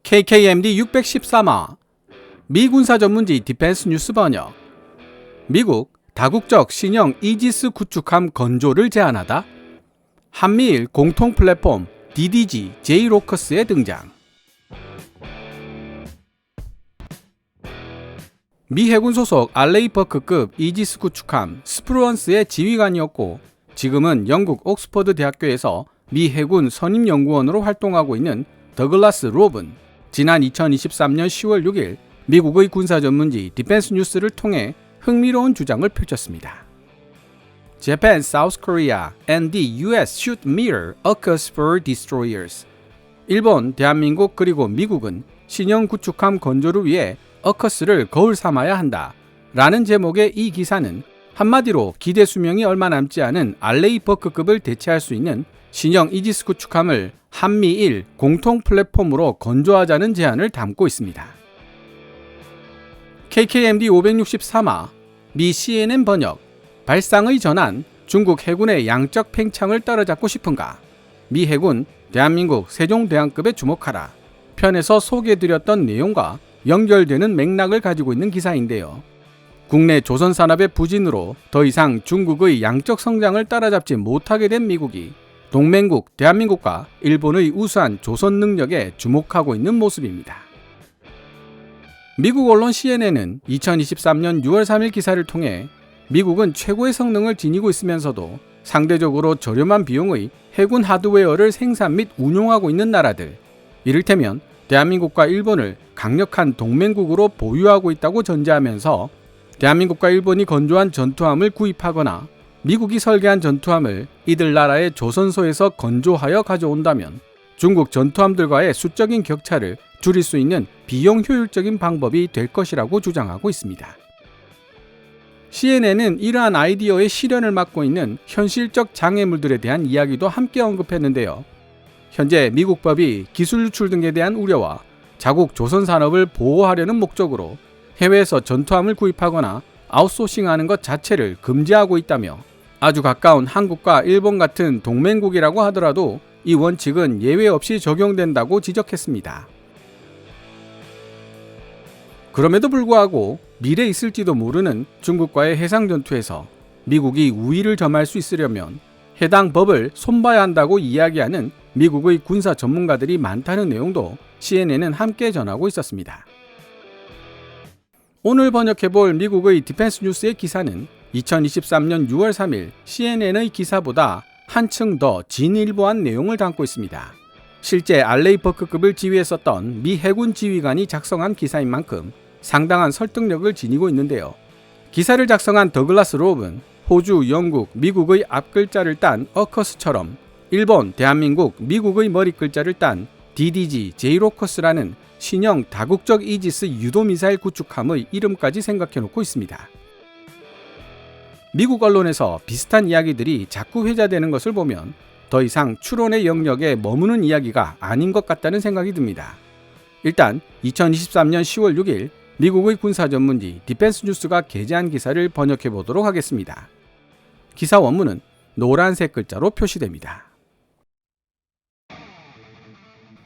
KKMD 613화 미 군사 전문지 디펜스 뉴스 번역. 미국 다국적 신형 이지스 구축함 건조를 제안하다. 한미일 공통 플랫폼 DDG 제이로커스의 등장. 미 해군 소속 알레이 버크급 이지스 구축함 스프루언스의 지휘관이었고 지금은 영국 옥스퍼드 대학교에서 미 해군 선임연구원으로 활동하고 있는 더글라스 로브는 지난 2023년 10월 6일 미국의 군사 전문지 디펜스 뉴스를 통해 흥미로운 주장을 펼쳤습니다. Japan, South Korea, and the US should mirror AUKUS for destroyers. 일본, 대한민국 그리고 미국은 신형 구축함 건조를 위해 AUKUS를 거울 삼아야 한다. 라는 제목의 이 기사는 한마디로 기대 수명이 얼마 남지 않은 알레이 버크급을 대체할 수 있는 신형 이지스 구축함을 한미일 공통 플랫폼으로 건조하자는 제안을 담고 있습니다. KKMD 563화 미 CNN 번역. 발상의 전환, 중국 해군의 양적 팽창을 따라잡고 싶은가? 미 해군, 대한민국 세종대왕급에 주목하라. 편에서 소개해드렸던 내용과 연결되는 맥락을 가지고 있는 기사인데요. 국내 조선산업의 부진으로 더 이상 중국의 양적 성장을 따라잡지 못하게 된 미국이 동맹국 대한민국과 일본의 우수한 조선 능력에 주목하고 있는 모습입니다. 미국 언론 CNN은 2023년 6월 3일 기사를 통해 미국은 최고의 성능을 지니고 있으면서도 상대적으로 저렴한 비용의 해군 하드웨어를 생산 및 운용하고 있는 나라들, 이를테면 대한민국과 일본을 강력한 동맹국으로 보유하고 있다고 전제하면서 대한민국과 일본이 건조한 전투함을 구입하거나 미국이 설계한 전투함을 이들 나라의 조선소에서 건조하여 가져온다면 중국 전투함들과의 수적인 격차를 줄일 수 있는 비용 효율적인 방법이 될 것이라고 주장하고 있습니다. CNN은 이러한 아이디어의 실현을 맡고 있는 현실적 장애물들에 대한 이야기도 함께 언급했는데요. 현재 미국 법이 기술 유출 등에 대한 우려와 자국 조선 산업을 보호하려는 목적으로 해외에서 전투함을 구입하거나 아웃소싱하는 것 자체를 금지하고 있다며 아주 가까운 한국과 일본 같은 동맹국이라고 하더라도 이 원칙은 예외 없이 적용된다고 지적했습니다. 그럼에도 불구하고 미래에 있을지도 모르는 중국과의 해상 전투에서 미국이 우위를 점할 수 있으려면 해당 법을 손봐야 한다고 이야기하는 미국의 군사 전문가들이 많다는 내용도 CNN은 함께 전하고 있었습니다. 오늘 번역해볼 미국의 디펜스 뉴스의 기사는 2023년 6월 3일 CNN의 기사보다 한층 더 진일보한 내용을 담고 있습니다. 실제 알레이 버크급을 지휘했었던 미 해군 지휘관이 작성한 기사인 만큼 상당한 설득력을 지니고 있는데요. 기사를 작성한 더글라스 로브는 호주, 영국, 미국의 앞글자를 딴 어커스처럼 일본, 대한민국, 미국의 머리글자를 딴 DDG 제이로커스라는 신형 다국적 이지스 유도미사일 구축함의 이름까지 생각해놓고 있습니다. 미국 언론에서 비슷한 이야기들이 자꾸 회자되는 것을 보면 더 이상 추론의 영역에 머무는 이야기가 아닌 것 같다는 생각이 듭니다. 일단 2023년 10월 6일 미국의 군사 전문지 디펜스 뉴스가 게재한 기사를 번역해 보도록 하겠습니다. 기사 원문은 노란색 글자로 표시됩니다.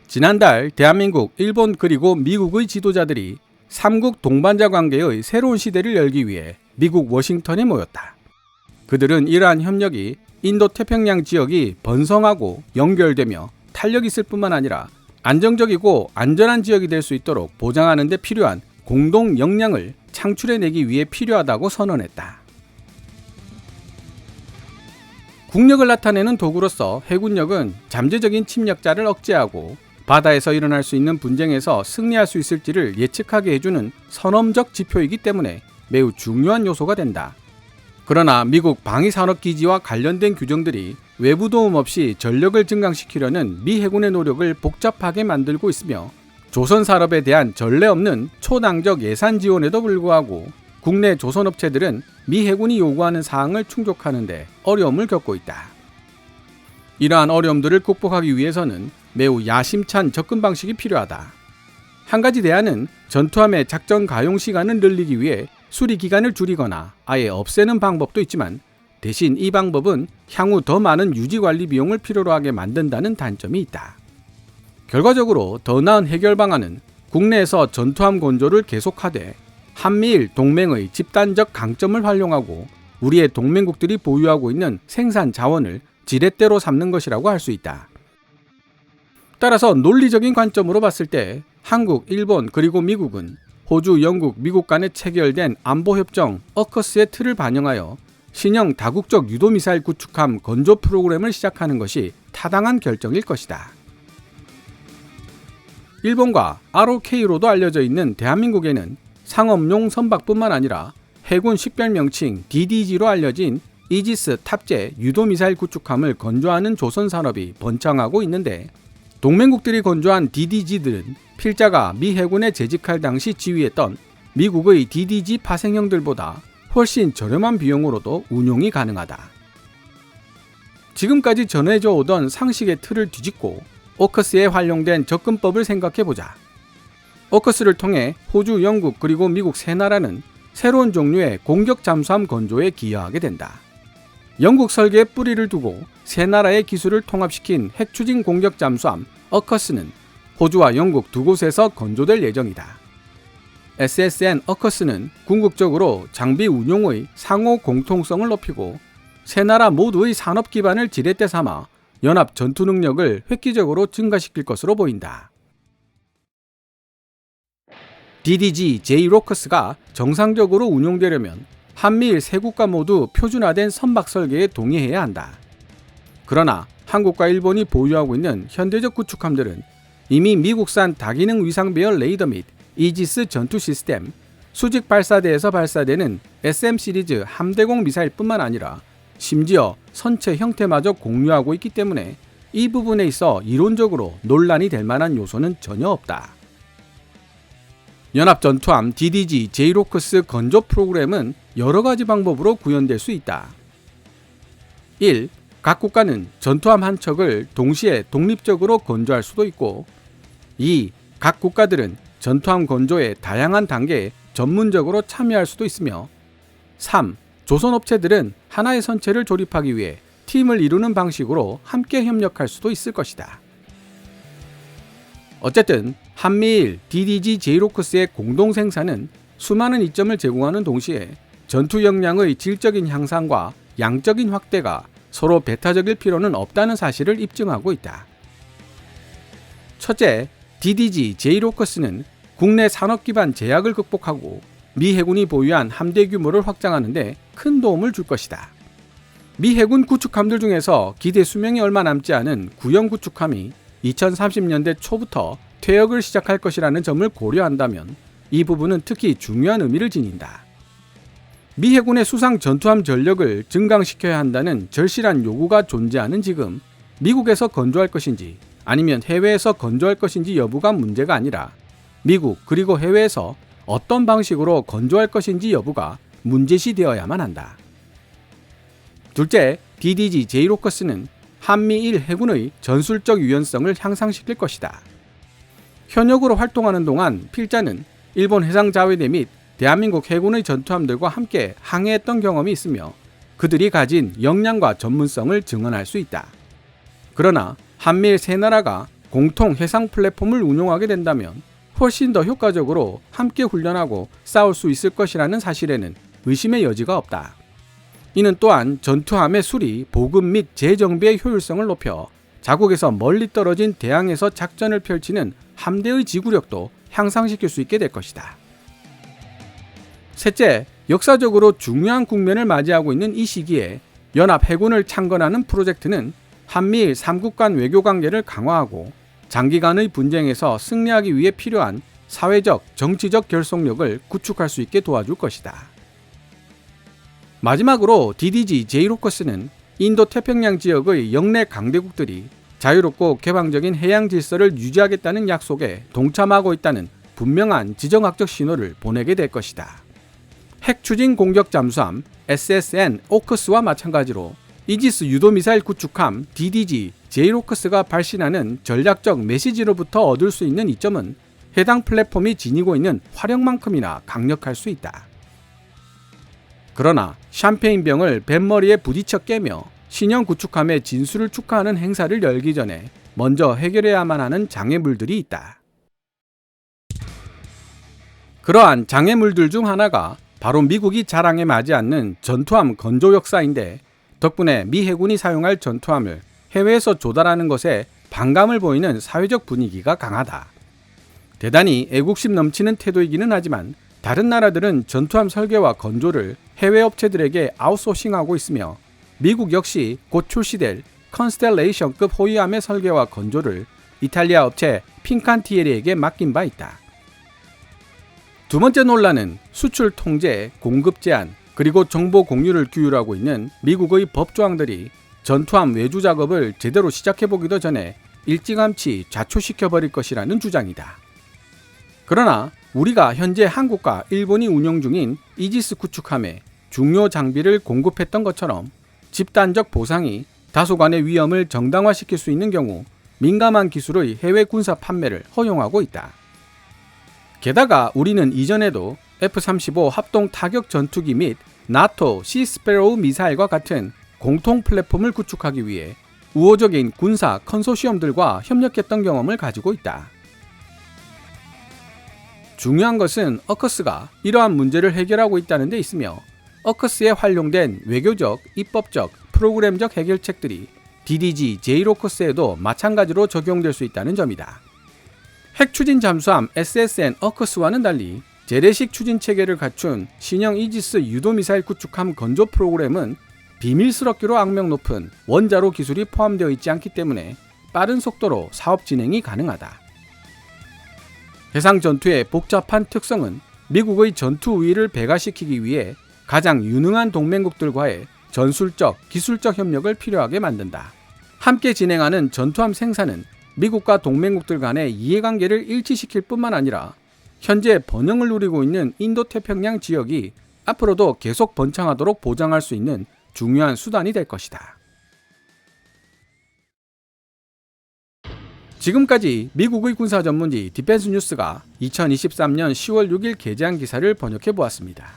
지난달 대한민국, 일본 그리고 미국의 지도자들이 삼국 동반자 관계의 새로운 시대를 열기 위해 미국 워싱턴에 모였다. 그들은 이러한 협력이 인도태평양 지역이 번성하고 연결되며 탄력 있을 뿐만 아니라 안정적이고 안전한 지역이 될 수 있도록 보장하는 데 필요한 공동 역량을 창출해내기 위해 필요하다고 선언했다. 국력을 나타내는 도구로서 해군력은 잠재적인 침략자를 억제하고 바다에서 일어날 수 있는 분쟁에서 승리할 수 있을지를 예측하게 해주는 선험적 지표이기 때문에 매우 중요한 요소가 된다. 그러나 미국 방위산업기지와 관련된 규정들이 외부 도움 없이 전력을 증강시키려는 미 해군의 노력을 복잡하게 만들고 있으며 조선 산업에 대한 전례 없는 초당적 예산 지원에도 불구하고 국내 조선업체들은 미 해군이 요구하는 사항을 충족하는 데 어려움을 겪고 있다. 이러한 어려움들을 극복하기 위해서는 매우 야심찬 접근 방식이 필요하다. 한 가지 대안은 전투함의 작전 가용 시간을 늘리기 위해 수리 기간을 줄이거나 아예 없애는 방법도 있지만 대신 이 방법은 향후 더 많은 유지 관리 비용을 필요로 하게 만든다는 단점이 있다. 결과적으로 더 나은 해결 방안은 국내에서 전투함 건조를 계속하되 한미일 동맹의 집단적 강점을 활용하고 우리의 동맹국들이 보유하고 있는 생산 자원을 지렛대로 삼는 것이라고 할 수 있다. 따라서 논리적인 관점으로 봤을 때 한국, 일본 그리고 미국은 호주, 영국, 미국 간에 체결된 안보협정 어커스의 틀을 반영하여 신형 다국적 유도미사일 구축함 건조 프로그램을 시작하는 것이 타당한 결정일 것이다. 일본과 ROK로도 알려져 있는 대한민국에는 상업용 선박뿐만 아니라 해군 식별명칭 DDG로 알려진 이지스 탑재 유도미사일 구축함을 건조하는 조선산업이 번창하고 있는데 동맹국들이 건조한 DDG들은 필자가 미 해군에 재직할 당시 지휘했던 미국의 DDG 파생형들보다 훨씬 저렴한 비용으로도 운용이 가능하다. 지금까지 전해져 오던 상식의 틀을 뒤집고 오커스에 활용된 접근법을 생각해보자. 오커스를 통해 호주, 영국 그리고 미국 세 나라는 새로운 종류의 공격 잠수함 건조에 기여하게 된다. 영국 설계에 뿌리를 두고 세 나라의 기술을 통합시킨 핵추진 공격 잠수함 어커스는 호주와 영국 두 곳에서 건조될 예정이다. SSN 어커스는 궁극적으로 장비 운용의 상호 공통성을 높이고 세 나라 모두의 산업 기반을 지렛대 삼아 연합 전투 능력을 획기적으로 증가시킬 것으로 보인다. DDG J-로커스가 정상적으로 운용되려면 한미일 세 국가 모두 표준화된 선박 설계에 동의해야 한다. 그러나 한국과 일본이 보유하고 있는 현대적 구축함들은 이미 미국산 다기능 위상 배열 레이더 및 이지스 전투 시스템, 수직 발사대에서 발사되는 SM 시리즈 함대공 미사일뿐만 아니라 심지어 선체 형태마저 공유하고 있기 때문에 이 부분에 있어 이론적으로 논란이 될 만한 요소는 전혀 없다. 연합전투함 DDG J-로커스 건조 프로그램은 여러 가지 방법으로 구현될 수 있다. 1. 각 국가는 전투함 한 척을 동시에 독립적으로 건조할 수도 있고 2. 각 국가들은 전투함 건조의 다양한 단계에 전문적으로 참여할 수도 있으며 3. 조선업체들은 하나의 선체를 조립하기 위해 팀을 이루는 방식으로 함께 협력할 수도 있을 것이다. 어쨌든 한미일 DDG J-로커스의 공동 생산은 수많은 이점을 제공하는 동시에 전투 역량의 질적인 향상과 양적인 확대가 서로 배타적일 필요는 없다는 사실을 입증하고 있다. 첫째, DDG J-로커스는 국내 산업 기반 제약을 극복하고 미 해군이 보유한 함대 규모를 확장하는 데 큰 도움을 줄 것이다. 미 해군 구축함들 중에서 기대 수명이 얼마 남지 않은 구형 구축함이 2030년대 초부터 퇴역을 시작할 것이라는 점을 고려한다면 이 부분은 특히 중요한 의미를 지닌다. 미 해군의 수상 전투함 전력을 증강시켜야 한다는 절실한 요구가 존재하는 지금 미국에서 건조할 것인지 아니면 해외에서 건조할 것인지 여부가 문제가 아니라 미국 그리고 해외에서 어떤 방식으로 건조할 것인지 여부가 문제시되어야만 한다. 둘째, DDG J-로커스는 한미일 해군의 전술적 유연성을 향상시킬 것이다. 현역으로 활동하는 동안 필자는 일본 해상자위대 및 대한민국 해군의 전투함들과 함께 항해했던 경험이 있으며 그들이 가진 역량과 전문성을 증언할 수 있다. 그러나 한미일 세 나라가 공통 해상 플랫폼을 운용하게 된다면 훨씬 더 효과적으로 함께 훈련하고 싸울 수 있을 것이라는 사실에는 의심의 여지가 없다. 이는 또한 전투함의 수리, 보급 및 재정비의 효율성을 높여 자국에서 멀리 떨어진 대양에서 작전을 펼치는 함대의 지구력도 향상시킬 수 있게 될 것이다. 셋째, 역사적으로 중요한 국면을 맞이하고 있는 이 시기에 연합 해군을 창건하는 프로젝트는 한미일 3국 간 외교관계를 강화하고 장기간의 분쟁에서 승리하기 위해 필요한 사회적, 정치적 결속력을 구축할 수 있게 도와줄 것이다. 마지막으로 DDG J-로커스는 인도 태평양 지역의 영내 강대국들이 자유롭고 개방적인 해양 질서를 유지하겠다는 약속에 동참하고 있다는 분명한 지정학적 신호를 보내게 될 것이다. 핵추진 공격 잠수함 SSN 오커스와 마찬가지로 이지스 유도미사일 구축함 DDG J-로커스가 발신하는 전략적 메시지로부터 얻을 수 있는 이점은 해당 플랫폼이 지니고 있는 화력만큼이나 강력할 수 있다. 그러나 샴페인병을 뱃머리에 부딪혀 깨며 신형 구축함의 진수를 축하하는 행사를 열기 전에 먼저 해결해야만 하는 장애물들이 있다. 그러한 장애물들 중 하나가 바로 미국이 자랑에 맞지 않는 전투함 건조 역사인데, 덕분에 미 해군이 사용할 전투함을 해외에서 조달하는 것에 반감을 보이는 사회적 분위기가 강하다. 대단히 애국심 넘치는 태도이기는 하지만 다른 나라들은 전투함 설계와 건조를 해외 업체들에게 아웃소싱하고 있으며, 미국 역시 곧 출시될 컨스텔레이션급 호위함의 설계와 건조를 이탈리아 업체 핀칸티에리에게 맡긴 바 있다. 두 번째 논란은 수출 통제, 공급 제한, 그리고 정보 공유를 규율하고 있는 미국의 법 조항들이 전투함 외주 작업을 제대로 시작해보기도 전에 일찌감치 좌초시켜버릴 것이라는 주장이다. 그러나 우리가 현재 한국과 일본이 운영 중인 이지스 구축함에 중요 장비를 공급했던 것처럼 집단적 보상이 다소간의 위험을 정당화시킬 수 있는 경우 민감한 기술의 해외 군사 판매를 허용하고 있다. 게다가 우리는 이전에도 F-35 합동 타격 전투기 및 나토 시스페로우 미사일과 같은 공통 플랫폼을 구축하기 위해 우호적인 군사 컨소시엄들과 협력했던 경험을 가지고 있다. 중요한 것은 어커스가 이러한 문제를 해결하고 있다는 데 있으며, 어커스에 활용된 외교적, 입법적, 프로그램적 해결책들이 DDG 제이로커스에도 마찬가지로 적용될 수 있다는 점이다. 핵추진 잠수함 SSN 어커스와는 달리 재래식 추진 체계를 갖춘 신형 이지스 유도미사일 구축함 건조 프로그램은 비밀스럽기로 악명 높은 원자로 기술이 포함되어 있지 않기 때문에 빠른 속도로 사업 진행이 가능하다. 해상 전투의 복잡한 특성은 미국의 전투 우위를 배가시키기 위해 가장 유능한 동맹국들과의 전술적, 기술적 협력을 필요하게 만든다. 함께 진행하는 전투함 생산은 미국과 동맹국들 간의 이해관계를 일치시킬 뿐만 아니라 현재 번영을 누리고 있는 인도태평양 지역이 앞으로도 계속 번창하도록 보장할 수 있는 중요한 수단이 될 것이다. 지금까지 미국의 군사 전문지 디펜스 뉴스가 2023년 10월 6일 게재한 기사를 번역해 보았습니다.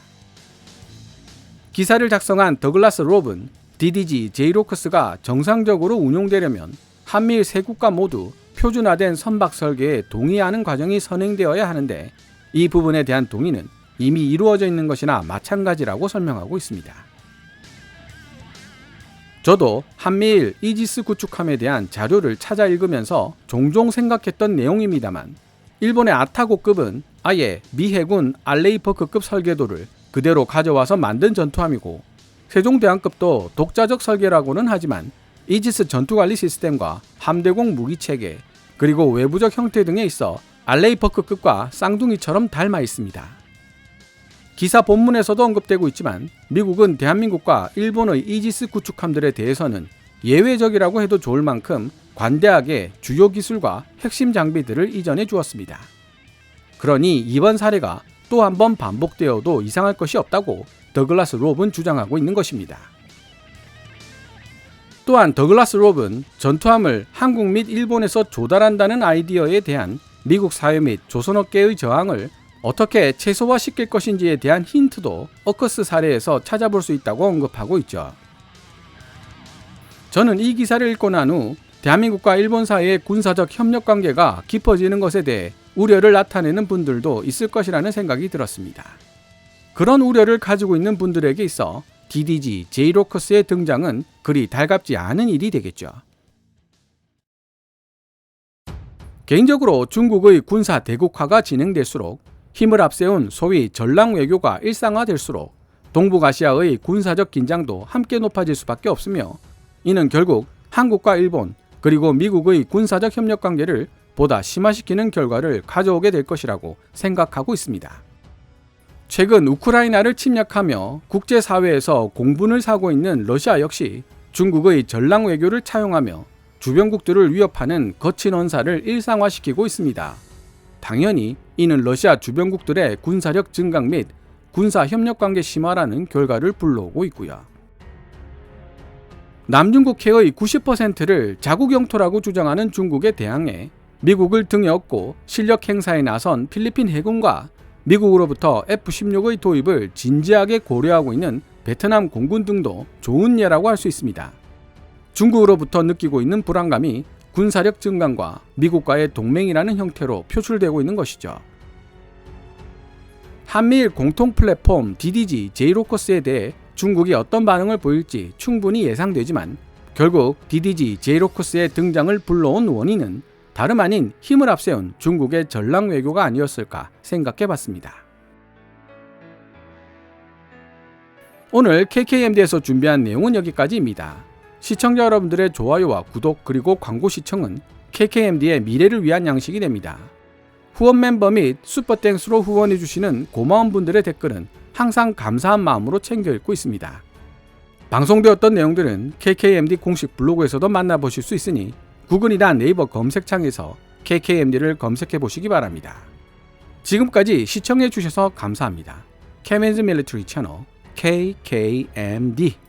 기사를 작성한 더글라스 롭은 DDG 제이로커스가 정상적으로 운용되려면 한미일 세 국가 모두 표준화된 선박 설계에 동의하는 과정이 선행되어야 하는데, 이 부분에 대한 동의는 이미 이루어져 있는 것이나 마찬가지라고 설명하고 있습니다. 저도 한미일 이지스 구축함에 대한 자료를 찾아 읽으면서 종종 생각했던 내용입니다만, 일본의 아타고급은 아예 미 해군 알레이퍼크급 설계도를 그대로 가져와서 만든 전투함이고, 세종대왕급도 독자적 설계라고는 하지만 이지스 전투관리 시스템과 함대공 무기체계, 그리고 외부적 형태 등에 있어 알레이퍼크급과 쌍둥이처럼 닮아 있습니다. 기사 본문에서도 언급되고 있지만 미국은 대한민국과 일본의 이지스 구축함들에 대해서는 예외적이라고 해도 좋을 만큼 관대하게 주요 기술과 핵심 장비들을 이전해 주었습니다. 그러니 이번 사례가 또 한 번 반복되어도 이상할 것이 없다고 더글라스 롭은 주장하고 있는 것입니다. 또한 더글라스 롭은 전투함을 한국 및 일본에서 조달한다는 아이디어에 대한 미국 사회 및 조선업계의 저항을 어떻게 최소화시킬 것인지에 대한 힌트도 어커스 사례에서 찾아볼 수 있다고 언급하고 있죠. 저는 이 기사를 읽고 난 후 대한민국과 일본 사이의 군사적 협력 관계가 깊어지는 것에 대해 우려를 나타내는 분들도 있을 것이라는 생각이 들었습니다. 그런 우려를 가지고 있는 분들에게 있어 DDG 제이로커스의 등장은 그리 달갑지 않은 일이 되겠죠. 개인적으로 중국의 군사 대국화가 진행될수록, 힘을 앞세운 소위 전랑 외교가 일상화될수록 동북아시아의 군사적 긴장도 함께 높아질 수밖에 없으며, 이는 결국 한국과 일본 그리고 미국의 군사적 협력 관계를 보다 심화시키는 결과를 가져오게 될 것이라고 생각하고 있습니다. 최근 우크라이나를 침략하며 국제사회에서 공분을 사고 있는 러시아 역시 중국의 전랑 외교를 차용하며 주변국들을 위협하는 거친 언사를 일상화시키고 있습니다. 당연히 이는 러시아 주변국들의 군사력 증강 및 군사 협력 관계 심화라는 결과를 불러오고 있고요. 남중국해의 90%를 자국 영토라고 주장하는 중국에 대항해 미국을 등에 업고 실력 행사에 나선 필리핀 해군과 미국으로부터 F-16의 도입을 진지하게 고려하고 있는 베트남 공군 등도 좋은 예라고 할 수 있습니다. 중국으로부터 느끼고 있는 불안감이 군사력 증강과 미국과의 동맹이라는 형태로 표출되고 있는 것이죠. 한미일 공통 플랫폼 DDG 제이로커스에 대해 중국이 어떤 반응을 보일지 충분히 예상되지만 결국 DDG 제이로커스의 등장을 불러온 원인은 다름 아닌 힘을 앞세운 중국의 전략 외교가 아니었을까 생각해봤습니다. 오늘 KKMD에서 준비한 내용은 여기까지입니다. 시청자 여러분들의 좋아요와 구독 그리고 광고 시청은 KKMD의 미래를 위한 양식이 됩니다. 후원 멤버 및 슈퍼땡스로 후원해주시는 고마운 분들의 댓글은 항상 감사한 마음으로 챙겨 읽고 있습니다. 방송되었던 내용들은 KKMD 공식 블로그에서도 만나보실 수 있으니 구글이나 네이버 검색창에서 KKMD를 검색해 보시기 바랍니다. 지금까지 시청해 주셔서 감사합니다. 케멘즈 밀리터리 채널 KKMD